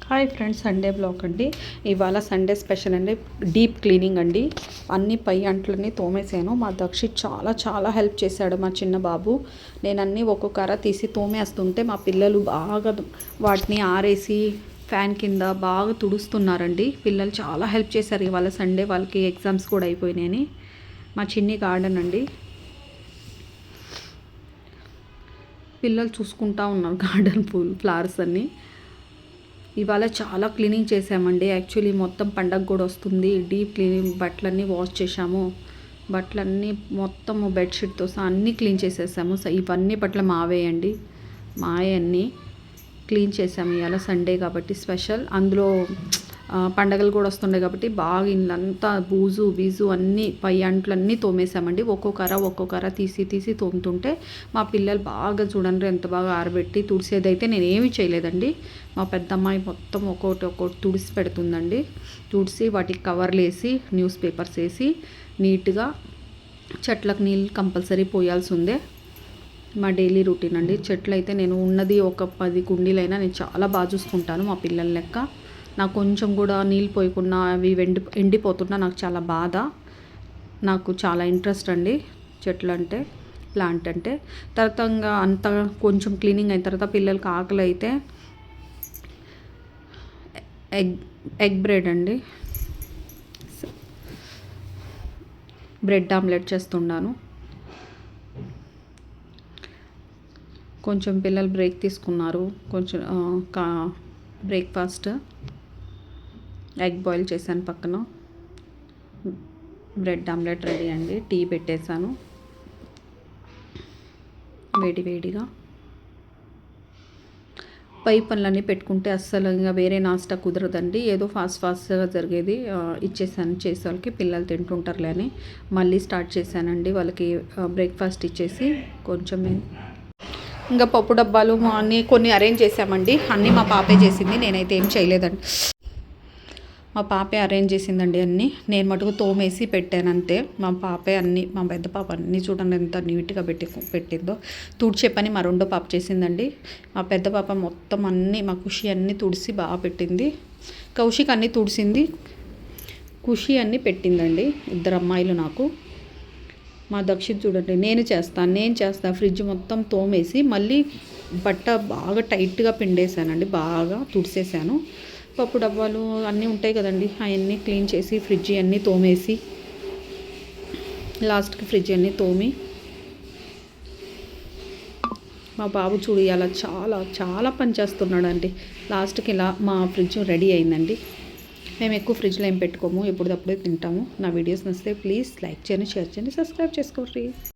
Hi friends, Sunday blog అండి. ఇవాళ Sunday special అండి, డీప్ క్లీనింగ్ అండి. అన్ని పై అంట్లన్నీ తోమేసాను. మా దక్షిత్ చాలా చాలా హెల్ప్ చేశాడు, మా చిన్న బాబు. నేను అన్నీ ఒక్కొక్కర తీసి తోమేస్తుంటే మా పిల్లలు బాగా వాటిని ఆరేసి ఫ్యాన్ కింద బాగా తుడుస్తున్నారండి. పిల్లలు చాలా హెల్ప్ చేశారు. ఇవాళ సండే వాళ్ళకి ఎగ్జామ్స్ కూడా అయిపోయినాయని. మా చిన్ని గార్డెన్ అండి, పిల్లలు చూసుకుంటా ఉన్నారు గార్డెన్ ఫ్లవర్స్ అన్నీ. ఇవాళ చాలా క్లీనింగ్ చేసామండి. యాక్చువల్లీ మొత్తం పండగ కూడా వస్తుంది. డీప్ క్లీనింగ్, బట్టలన్నీ వాష్ చేసాము. బట్టలన్నీ మొత్తం బెడ్షీట్తో సహా అన్నీ క్లీన్ చేసేసాము. ఇవన్నీ బట్టలు మావేయండి, మావే అన్నీ క్లీన్ చేసాము. ఇవాళ సండే కాబట్టి స్పెషల్. అందులో పండగలు కూడా వస్తుండే కాబట్టి బాగా ఇల్లంతా బూజు బీజు అన్నీ పై అంట్లన్నీ తోమేసామండి. ఒక్కొక్కర తీసి తోముతుంటే మా పిల్లలు బాగా చూడండి ఎంత బాగా ఆరబెట్టి తుడిసేదైతే నేనేమీ చేయలేదండి. మా పెద్దమ్మాయి మొత్తం ఒక్కొక్కటి తుడిసి పెడుతుందండి. తుడిసి వాటికి కవర్లు వేసి న్యూస్ పేపర్స్ వేసి నీట్గా, చెట్లకు నీళ్ళు కంపల్సరీ పోయాల్సి ఉందే. మా డైలీ రొటీన్ అండి. చెట్లు అయితే నేను ఉన్నది ఒక 10 కుండీలైనా నేను చాలా బాగా చూసుకుంటాను మా పిల్లల లెక్క. నాకు కొంచెం కూడా నీళ్ళు పోయకుండా అవి ఎండిపోతున్నా నాకు చాలా బాధ. నాకు చాలా ఇంట్రెస్ట్ అండి చెట్లు అంటే, ప్లాంట్ అంటే. తర్వాత అంత కొంచెం క్లీనింగ్ అయిన తర్వాత పిల్లలకి ఆకలి అయితే ఎగ్ బ్రెడ్ అండి, బ్రెడ్ ఆమ్లెట్ చేస్తున్నాను. కొంచెం పిల్లలు బ్రేక్ తీసుకున్నారు, కొంచెం బ్రేక్ఫాస్ట్ ఎగ్ బాయిల్ చేశాను. పక్కన బ్రెడ్ ఆమ్లెట్ రెడీ అండి. టీ పెట్టేశాను వేడిగా. పై పనులన్నీ పెట్టుకుంటే అస్సలు ఇంకా వేరే నాస్టా కుదరదండి. ఏదో ఫాస్ట్గా జరిగేది ఇచ్చేసాను చేసే వాళ్ళకి. పిల్లలు తింటుంటారులే అని మళ్ళీ స్టార్ట్ చేశానండి. వాళ్ళకి బ్రేక్ఫాస్ట్ ఇచ్చేసి కొంచెం ఇంకా పప్పు డబ్బాలు అన్నీ కొన్ని అరేంజ్ చేసామండి. అన్నీ మా పాపే చేసింది, నేనైతే ఏం చేయలేదండి. మా పాపే అరేంజ్ చేసిందండి అన్నీ. నేను మటుకు తోమేసి పెట్టాను అంతే. మా పాపే అన్నీ, మా పెద్ద పాప అన్నీ చూడండి ఎంత నీట్గా పెట్టిందో. తుడిచే పని మా రెండో పాప చేసిందండి. మా పెద్ద పాప మొత్తం అన్నీ, మా ఖుషి అన్నీ తుడిసి బాగా పెట్టింది. కౌశిక్ అన్నీ తుడిసింది, ఖుషి అన్నీ పెట్టిందండి. 2 అమ్మాయిలు నాకు. మా దక్షిత్ చూడండి నేను చేస్తాను. ఫ్రిడ్జ్ మొత్తం తోమేసి మళ్ళీ బట్ట బాగా టైట్గా పిండేసానండి, బాగా తుడిసేసాను. పప్పు డబ్బాలు అన్నీ ఉంటాయి కదండి, అవన్నీ క్లీన్ చేసి ఫ్రిడ్జ్ అన్నీ తోమేసి లాస్ట్కి ఫ్రిడ్జ్ అన్నీ తోమి. మా బాబు చూడు ఇలా చాలా చాలా పని చేస్తున్నాడండి. లాస్ట్కి ఇలా మా ఫ్రిడ్జ్ రెడీ అయిందండి. మేము ఎక్కువ ఫ్రిడ్జ్లో ఏం పెట్టుకోము, ఎప్పుడప్పుడే తింటాము. నా వీడియోస్ నచ్చితే ప్లీజ్ లైక్ చేయండి, షేర్ చేయండి, సబ్స్క్రైబ్ చేసుకోండి.